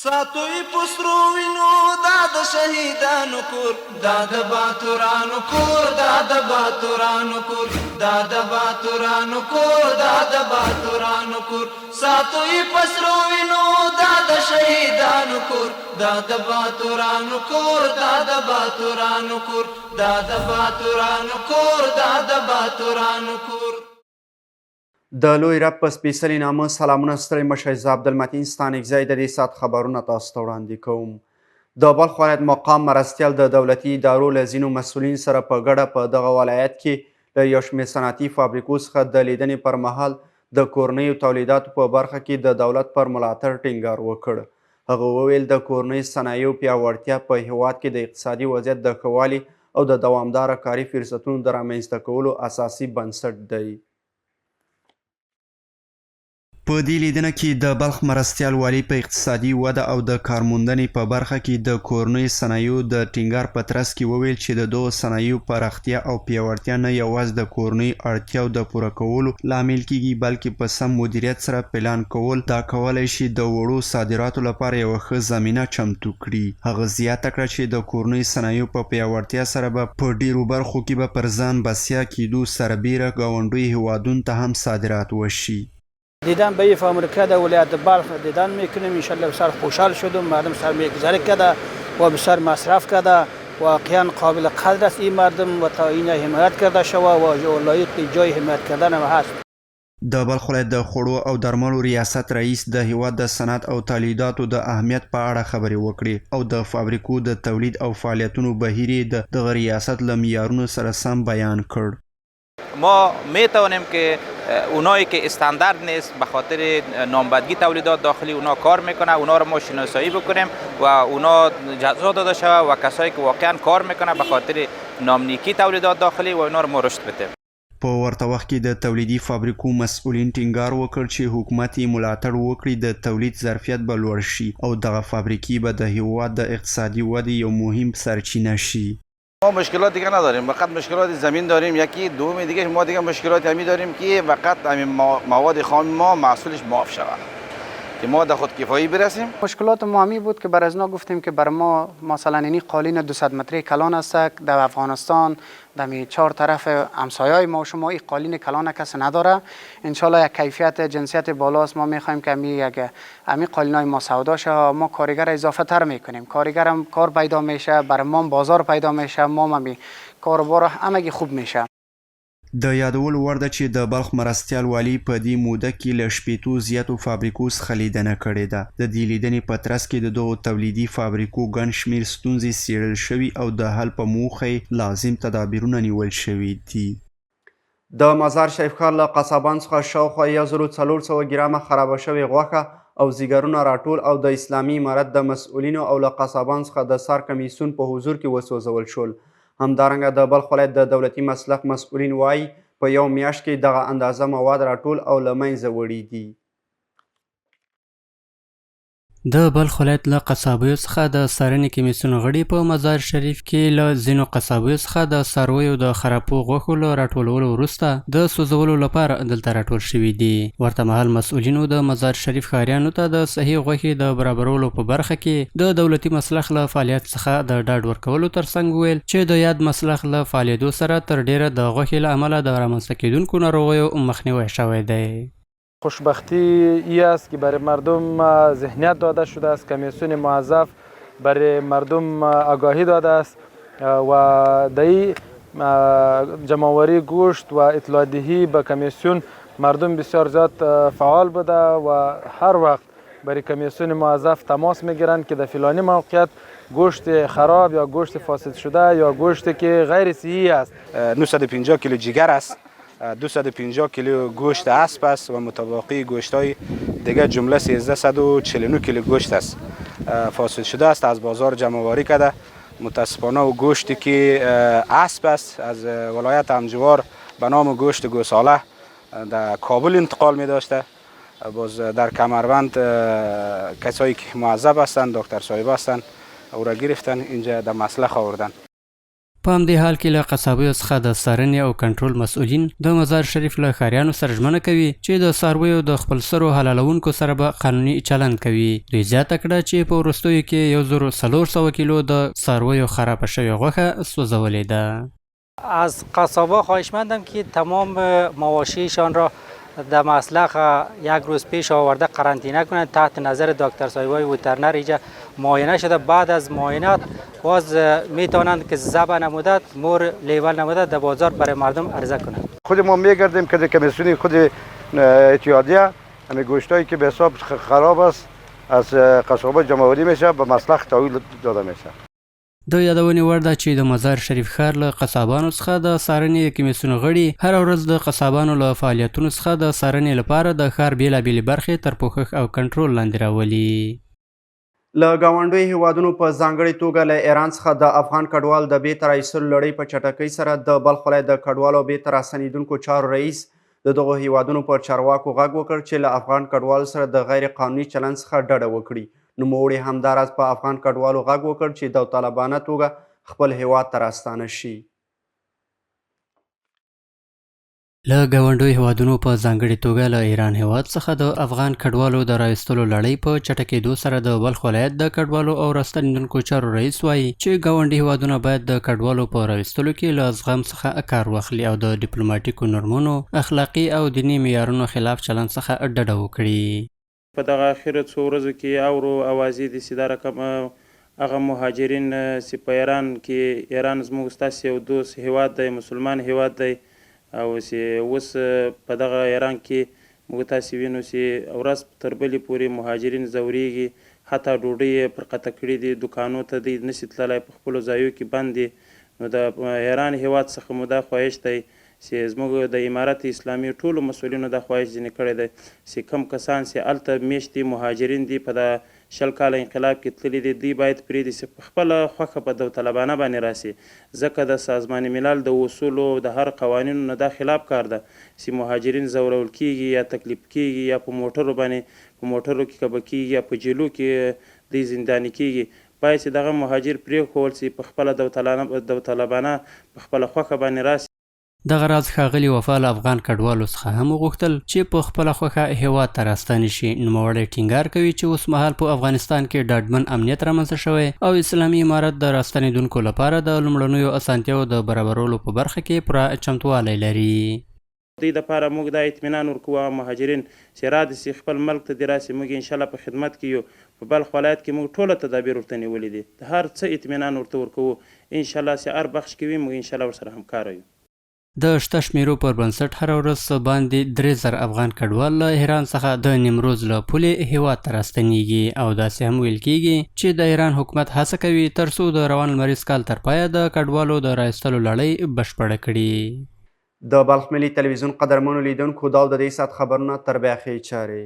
ساتوی پسرو وینو دا د شهیدانو کور دا د باتورانو کور دا د باتورانو کور دا د باتورانو کور دا د باتورانو کور ساتوی پسرو وینو دا د شهیدانو کور دا د باتورانو کور دا د باتورانو کور دا د باتورانو کور دا د باتورانو کور. د لوی رب په سپېڅلي نامه سلامونه ستړي مشه زه عبدالمتین ستانکزی د دې ساعت خبرونه تاسو ته وړاندې کوم. د بلخ ولایت مقام مرستیال د دولتي ادارو له ځینو مسؤلین سره په ګډه په دغه ولایت کې له یو شمېر صنعتي فابریکو څخه د لیدنې پر مهال د کورنیو تولیداتو په برخه کې د دولت پر ملاتړ ټینګار وکړ. هغه وویل د کورنیو صنایعو پیاوړتیا په هیواد کې د اقتصادي وضعیت د ښه والي او د دوامداره کاري فرصتونو د رامنځته کولو اساسي بنسټ دی. په دې لیدنه کې د بلخ مرستیال والي په اقتصادي وده او د کارموندنې په برخه کې د کورنیو صنایعو د ټینګار په ترڅ کې وویل چې د دغو صنایعو پراختیا او پیاوړتیا نه یوازې د کورنیو اړتیاوو د پوره کولو لامل کیږي بلکې په سم مدیریت سره پلان کول دا کولی شي د وړو صادراتو لپاره یوه ښه زمینه چمتو کړي. هغه زیاته کړه چې د کورنیو صنایعو په پیاوړتیا سره به په ډیرو برخو کې به پر ځان بسیا کیدو سربیره ګاونډیو هیوادونو ته هم صادرات وشي. دیدن به آمریکا در ولایت بلخ دیدن میکنیم. انشالله بسیار خوشحال شدم. مردم سر میگذره کرده و بسیار مصرف کرده. واقعا قابل قدر است این مردم و تا این حمایت کرده شوه و لایق جای حمایت کردن هم هست. د بلخ ولایت د خوړو او درملو ریاست رئیس د هیواد د صنعت او تولیداتو د اهمیت په اړه خبرې وکړې او د فابریکو د تولید او فعالیتونو بهیر یې د دغه ریاست له معیارونو سره سم بیان کړ. ما میتوانیم که اونایی که استاندارد نیست به خاطر نامبردگی تولیدات داخلی اونا کار میکنه اونا رو ما شناسایی بکنیم و اونا جزا داده شود و کسایی که واقعا کار میکنه به خاطر نامنیکی تولیدات داخلی و اونا رو ما رشد بدیم. په ورته وخت کې د تولیدي فابریکو مسؤلین ټینګار وکړ چې حکومت یې ملاتړ وکړي د تولید ظرفیت به لوړ شي او دغه فابریکې به د هیواد د اقتصادي ودې یو مهم سرچینه شي. ما مشکلات دیگه نداریم، فقط مشکلات زمین داریم. یکی دوم دیگه ما دیگه مشکلات همی داریم که فقط همین مواد خام ما محصولش معاف شود که ما در خود کفایی برسیم. مشکلات ما همی بود که بر از گفتیم که بر ما مثلا اینی قالین 200 متری کلان است در افغانستان در چهار طرف همسایه‌های ما و شما این قالین کلان کسی نداره. انشالله یک کیفیت جنسیت بالاست. ما میخوایم که همین قالینای ما سودا شه. ما کارگر اضافه تر میکنیم. کارگر هم کار پیدا میشه، برای ما بازار پیدا میشه، ما هم کاروبار همگی خوب میشه. د یادول وړ ده چې د بلخ مرستیال والي په دې موده کې له 80 زیاتو فابریکو څخه لیدنه کړې ده. د دې لیدنې په ترڅ کې د دغو تولیدي فابریکو ګڼ شمېر ستونزې څېړل شوي او د حل په موخه یې لازم تدابیرونه نیول شوي دي. د مزار شریف ښار له قصابانو څخه شاوخوا 1400 ګرامه خرابه شوې غوښه او ځیګرونه راټول او د اسلامي امارت د مسؤلینو او له قصابانو څخه د سار کمیسیون په حضور کې وسوځول شول. همدارنګه د بلخ ولایت د دولتي مسلک مسؤلین وایي په یو میاشت کې دغه اندازه مواد راټول او له منځه وړي دي. د بلخ ولایت له قصابیو څخه د څارنې کمیسیون غړي په مزار شریف کې له ځینو قصابیو څخه د څارویو د خرابو غوښو له راټولولو وروسته د سوځولو لپاره دلته راټول شوي دي. ورته مهال مسؤلینو د مزار شریف ښاریانو ته د صحیح غوښې د برابرولو په برخه کې د دولتي مسلخ له فعالیت څخه د ډاډ ورکولو ترڅنګ ویل چې د یاد مسلخ له فعالیدو سره تر ډیره د غوښې له امله د رامنځته کیدونکو ناروغیو مخنیوی شوی دی. خوشبختی ای است که برای مردم ذهنیت داده شده است. کمیسیون موظف برای مردم آگاهی داده است و در جمع‌آوری گوشت و اطلاع دهی به کمیسیون مردم بسیار زیاد فعال بوده و هر وقت برای کمیسیون موظف تماس میگیرند که در فلانی موقعیت گوشت خراب یا گوشت فاسد شده یا گوشت که غیر صحی است. 950 کیلو جگر است، 250 کیلو گوشت اسب است و متباقی گوشت های دیگه جمله 1349 کیلو گوشت است فاسد شده است از بازار جمع آوری کرده. متاسفانه و گوشتی که اسب است از ولایت همجوار به نام گوشت گوساله در کابل انتقال می داشته. باز در کمربند کسایی که معذب هستند دکتر صاحب هستند او را گرفتن اینجا در مسلخ آوردن. په همدې حال کې له قصابیو څخه د څارنې او کنټرول مسؤلین د مزار شریف له ښاریانو سره ژمنه کوي چې د څارویو د خپل سرو حلالونکو سره به قانوني چلند کوي. دوی زیاته کړه چې په وروستیو کې 1400 کیلو د څارویو خرابه شوې غوښه سوځولې ده. از قصابا خواهشمندم که تمام مواشیشان را در مسلخ یک روز پیش آورده قرنطینه کنند تحت نظر دکتر صاحبای وترنر. اینجا معاینه شده، بعد از معاینات باز میتونند که ذبح نموده مور لیول نموده در بازار برای مردم عرضه کنند. خود ما میگردیم که کمیسیون خود اتحادیه همه گوشتایی که به حساب خراب است از قصابا جمع‌آوری میشه به مسلخ تحویل داده میشه. د یادونې وړ ده چې د مزار شریف ښار له قصابانو څخه د څارنې کمیسیون غړي هره ورځ د قصابانو له فعالیتونو څخه د څارنې لپاره د ښار بېلابېلې برخې تر پوښښ او کنټرول لاندې راولي. له ګاونډیو هیوادونو په ځانګړې توګه له ایران څخه د افغان کډوال د بیرته راایستلو لړۍ په چټکۍ سره د بلخ ولایت د کډوالو بیرته راستنېدونکو چارو رئیس د دغو هیوادونو پر چارواکو غږ وکړ چې له افغان کډوالو سره د غیر قانوني چلند څخه ډډه وکړي. نوموړي همداراز په افغان کډوالو غږ وکړ چې داوطلبانه توګه خپل هیواد ته راستانه شي. له ګاونډیو هیوادونو په ځانګړې توګه له ایران هیواد څخه د افغان کډوالو د راایستلو لړۍ په چټکېدو سره د بلخ ولایت د کډوالو او راستنېدونکو چارو رئیس وایي چې ګاونډي هیوادونه باید د کډوالو په راایستلو کې له زغم څخه کار واخلي او د ډیپلوماټیکو نورمونو، اخلاقي او دیني معیارونو خلاف چلند څخه ډډه وکړي. په دغه اخیرو څو ورځو کې اورو اوازې دي چې دا رقم هغه مهاجرین چې په ایران کې ایران زموږ ستاسې یو دوست هیواد دی، مسلمان هیواد دی، او چې اوس په دغه ایران کې موږ تاسې وینو چې ورځ تر بلې پورې مهاجرین ځورېږي، حتی ډوډۍ یې پر قطع کړي دي، دوکانو ته دی نشي تللی، په خپلو ځایو کې بند دي. نو د ایران هیواد څخه مو دا خواهش دی چې زموږ د امارت اسلامي ټولو مسؤلینو دا خواهش ځینې کړی دی چې کم کسان چې هلته میشتي مهاجرین دي په د 20 کاله انقلاب کې تللي دي، دوی باید پرېږدي چې په خپله خوښه په داوطلبانه باندې راسي، ځکه د سازمان ملل د اصولو د هر قوانینو نه دا خلاف کار ده چې مهاجرین ځورول کیږي یا تکلیف کیږي یا په موټرو باندې په موټرو کې کبه کیږي یا په جیلو کې دوی زنداني کیږي. باید چې دغه مهاجر پرېښول چې په خپله داوطلبانه په خپله خوښه باندې راسي. دغه راز ښاغلي وفا له افغان کډوالو څخه هم وغوښتل چې په خپله خوښه هیواد ته راستانه شي. نوموړی ټینګار کوي چې اوس مهال په افغانستان کې ډاډمن امنیت رامنځته شوی او اسلامي امارت د راستنېدونکو لپاره د لومړنیو اسانتیاوو د برابرولو په برخه کې پوره چمتوالی لري. دوی دپاره موږ دا اطمینان ورکوو مهاجرین چې را دي چې خپل ملک ته دې راسي، موږ انشاءالله په خدمت کې یو. په بلخ ولایت کې موږ ټوله تدابیر ورته نیولي دي، د هر څه اطمینان ورته ورکوو. انشاءالله چې هر بخش کې وي موږ انشاءالله ورسره همکاره یو. د شته شمیرو پر بنسټ هره ورځ باندې 3000 افغان کډوال له ایران څخه د نیمروز له پولې هیواد ته راستنیږي او داسې هم ویل کیږي چې د ایران حکومت هڅه کوي ترڅو د روان لمریز کال تر پایه د کډوالو د راایستلو لړۍ بشپړه کړي. د بلخ ملي تلویزیون قدرمنو لیدونکو دا د دې ساعت خبرونه تر بیاخې چارې